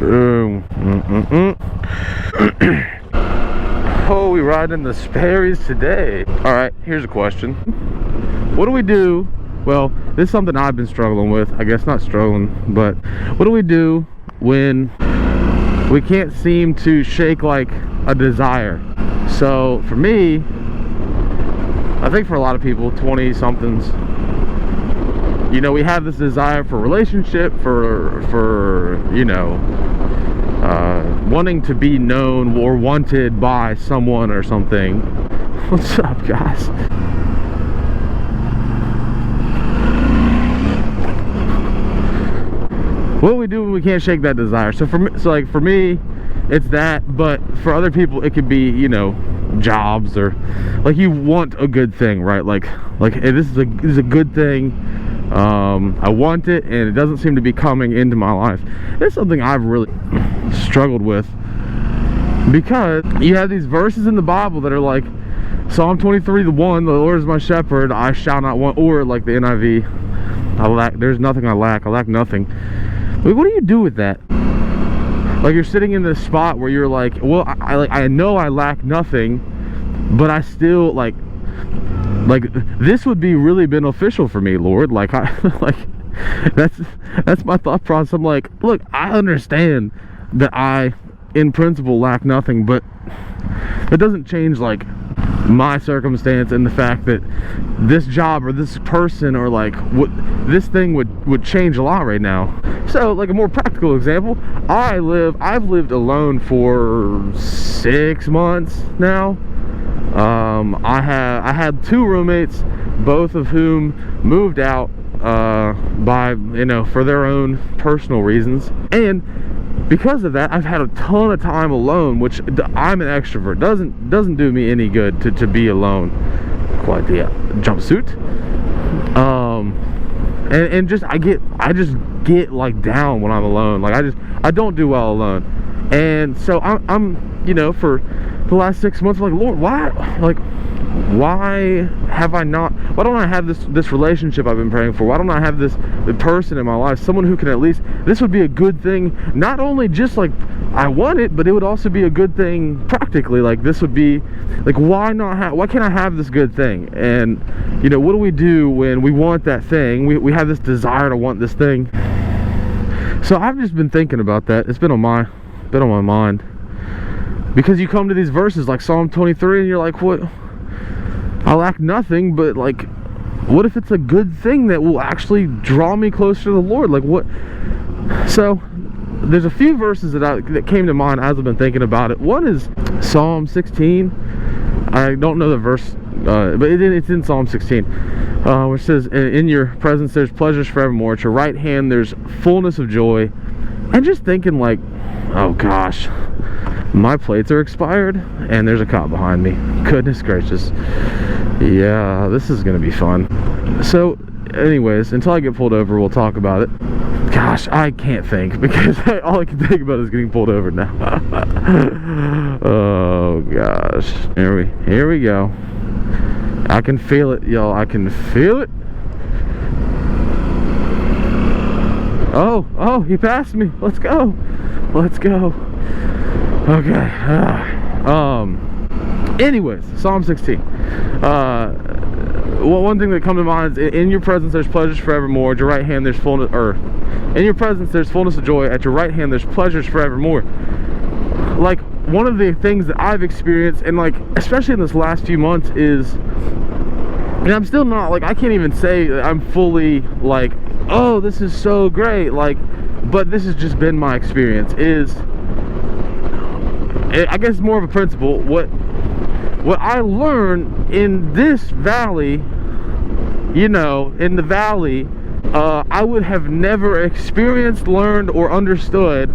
Boom. Oh, we riding the Sperry's today. All right, here's a question. What do we do? Well, this is something I've been struggling with. I guess not struggling, but what do we do when we can't seem to shake like a desire? So for me, I think for a lot of people, 20 somethings, you know, we have this desire for relationship, for you know, wanting to be known or wanted by someone or something. What's up, guys? What do we do when we can't shake that desire? So for me, it's that, but for other people, it could be, you know, jobs, or like you want a good thing, right? Like hey, this is a good thing. I want it, and it doesn't seem to be coming into my life. It's something I've really struggled with, because you have these verses in the Bible that are like Psalm 23:1, the Lord is my shepherd, I shall not want, or like the NIV, there's nothing I lack nothing. Like, what do you do with that? Like, you're sitting in this spot where you're like, well, I know I lack nothing, but I still like this would be really beneficial for me, Lord. Like, that's my thought process. I'm like, look, I understand that I in principle lack nothing, but it doesn't change like my circumstance and the fact that this job or this person or like what this thing would change a lot right now. So like a more practical example, I've lived alone for 6 months now. I had 2 roommates, both of whom moved out by, you know, for their own personal reasons, and because of that, I've had a ton of time alone, which I'm an extrovert. Doesn't do me any good to be alone. Quite the jumpsuit. And just I just get like down when I'm alone. Like I don't do well alone. And so I'm you know, for the last 6 months, I'm like, Lord, why don't I have this relationship I've been praying for? Why don't I have the person in my life, someone who can at least, this would be a good thing, not only just like I want it, but it would also be a good thing practically. Like, this would be like, why can't I have this good thing? And you know, what do we do when we want that thing? We have this desire to want this thing. So I've just been thinking about that. It's been on my mind, because you come to these verses like Psalm 23 and you're like, what? I lack nothing, but like, what if it's a good thing that will actually draw me closer to the Lord? Like, what? So there's a few verses that came to mind as I've been thinking about it. One is Psalm 16. I don't know the verse, but it's in Psalm 16, which says, in your presence there's pleasures forevermore, at your right hand there's fullness of joy. And just thinking like, oh gosh, my plates are expired and there's a cop behind me. Goodness gracious. Yeah, this is gonna be fun. So anyways, until I get pulled over, we'll talk about it. Gosh, I can't think, because all I can think about is getting pulled over now. Oh gosh, here we go. I can feel it, y'all. I can feel it. Oh, he passed me. Let's go. Okay. Anyways, Psalm 16. Well, one thing that comes to mind is, in your presence there's pleasures forevermore. At your right hand there's fullness, in your presence there's fullness of joy. At your right hand there's pleasures forevermore. Like, one of the things that I've experienced, and like especially in this last few months, is, and I'm still not like, I can't even say that I'm fully like, oh, this is so great, like, but this has just been my experience. Is, I guess, more of a principle. What I learned in this valley, you know, in the valley, I would have never experienced, learned, or understood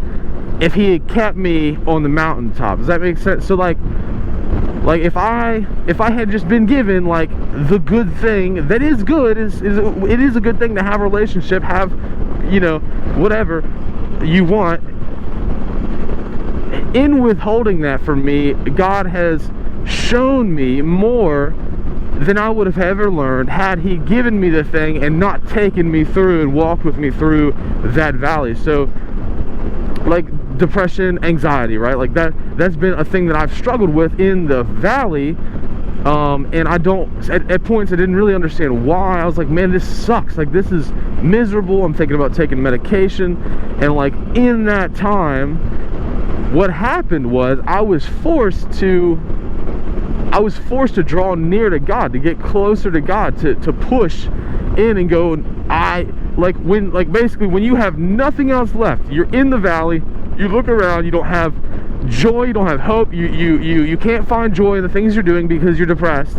if he had kept me on the mountaintop. Does that make sense? So like if I had just been given like the good thing that is good, it is a good thing to have a relationship, have, you know, whatever you want. In withholding that from me, God has shown me more than I would have ever learned had he given me the thing and not taken me through and walked with me through that valley. So like depression, anxiety, right? Like that's been a thing that I've struggled with in the valley. And I don't, at points I didn't really understand why. I was like, man, this sucks. Like, this is miserable. I'm thinking about taking medication. And like in that time, what happened was I was forced to draw near to God, to get closer to God, to push in and go. Basically when you have nothing else left, you're in the valley, you look around, you don't have joy, you don't have hope, you can't find joy in the things you're doing because you're depressed.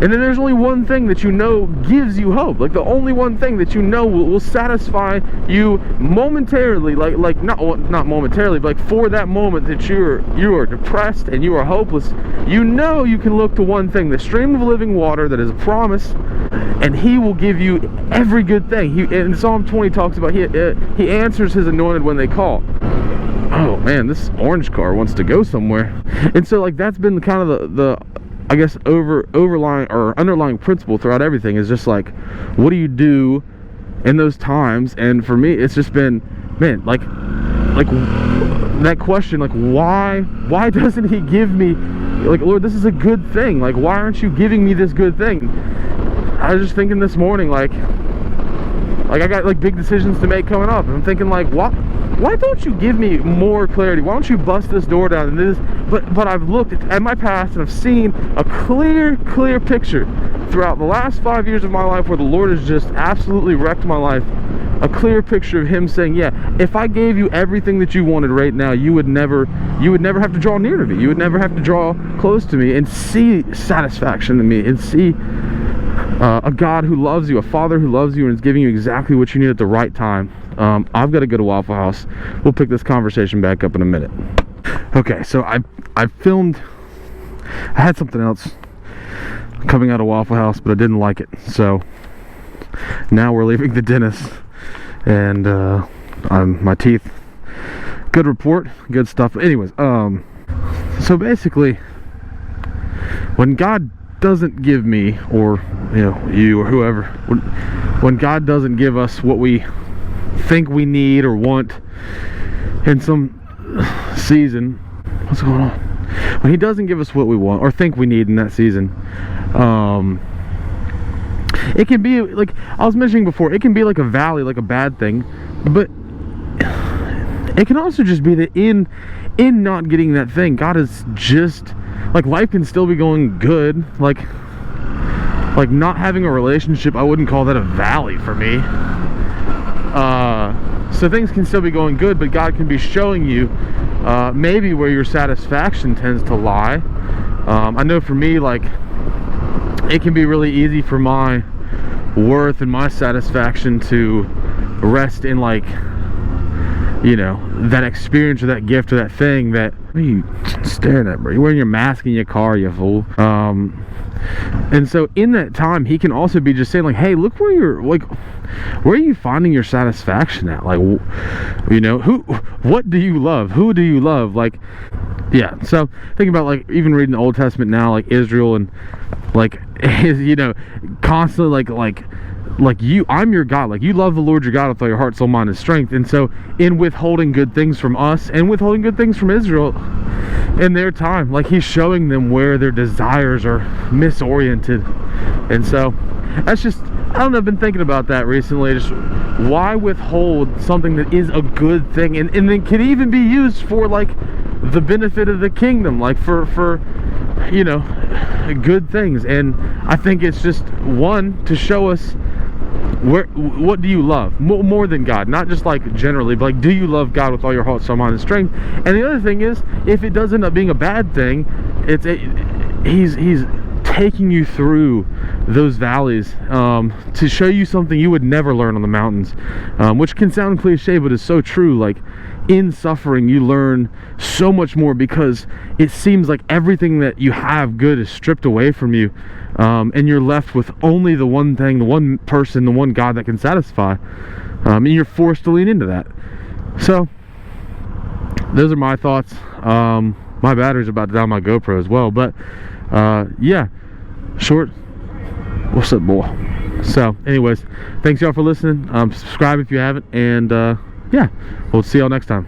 And then there's only one thing that you know gives you hope. Like the only one thing that you know will satisfy you momentarily, like not momentarily, but like for that moment that you are depressed and you are hopeless. You know you can look to one thing, the stream of living water that is a promise, and He will give you every good thing. In Psalm 20 talks about He answers His anointed when they call. Oh man, this orange car wants to go somewhere. And so like that's been kind of the I guess underlying principle throughout everything, is just like, what do you do in those times? And for me, it's just been, man, like that question, like why doesn't He give me, like, Lord, this is a good thing, like why aren't you giving me this good thing? I was just thinking this morning, like I got like big decisions to make coming up, and I'm thinking like, why don't you give me more clarity? Why don't you bust this door down? And this, but I've looked at my past and I've seen a clear picture throughout the last 5 years of my life where the Lord has just absolutely wrecked my life. A clear picture of Him saying, yeah, if I gave you everything that you wanted right now, you would never have to draw near to me. You would never have to draw close to me and see satisfaction in me, and see a God who loves you, a Father who loves you and is giving you exactly what you need at the right time. I've got to go to Waffle House. We'll pick this conversation back up in a minute. Okay, so I filmed, I had something else coming out of Waffle House, but I didn't like it. So now we're leaving the dentist, and my teeth, good report, good stuff. Anyways, so basically, when God doesn't give me, or you or whoever, when God doesn't give us what we think we need or want in some season, what's going on? When He doesn't give us what we want or think we need in that season, it can be like I was mentioning before, it can be like a valley, like a bad thing, but it can also just be that in not getting that thing, God is just like, life can still be going good. Like not having a relationship, I wouldn't call that a valley for me. So things can still be going good, but God can be showing you maybe where your satisfaction tends to lie. I know for me, like, it can be really easy for my worth and my satisfaction to rest in, like, that experience or that gift or that thing that, what are you staring at, bro? You're wearing your mask in your car, you fool. And so in that time, He can also be just saying, like, hey, look where you're, like, where are you finding your satisfaction at? Like, what do you love? Who do you love? Like, yeah. So think about, like, even reading the Old Testament now, like Israel, and like, constantly like you, I'm your God. Like, you love the Lord your God with all your heart, soul, mind, and strength. And so in withholding good things from us and withholding good things from Israel in their time, like, He's showing them where their desires are misoriented. And so that's just, I don't know, I've been thinking about that recently. Just why withhold something that is a good thing and then can even be used for, like, the benefit of the kingdom, like for good things. And I think it's just, one, to show us what do you love more than God, not just like generally, but like, do you love God with all your heart, soul, mind, and strength? And the other thing is, if it does end up being a bad thing, he's taking you through those valleys to show you something you would never learn on the mountains, which can sound cliche, but is so true. Like, in suffering, you learn so much more, because it seems like everything that you have good is stripped away from you, and you're left with only the one thing, the one person, the one God that can satisfy, and you're forced to lean into that. So those are my thoughts. My battery's about to die on my GoPro as well, but yeah, short, what's up, boy? So anyways, thanks y'all for listening. Subscribe if you haven't, and yeah, we'll see y'all next time.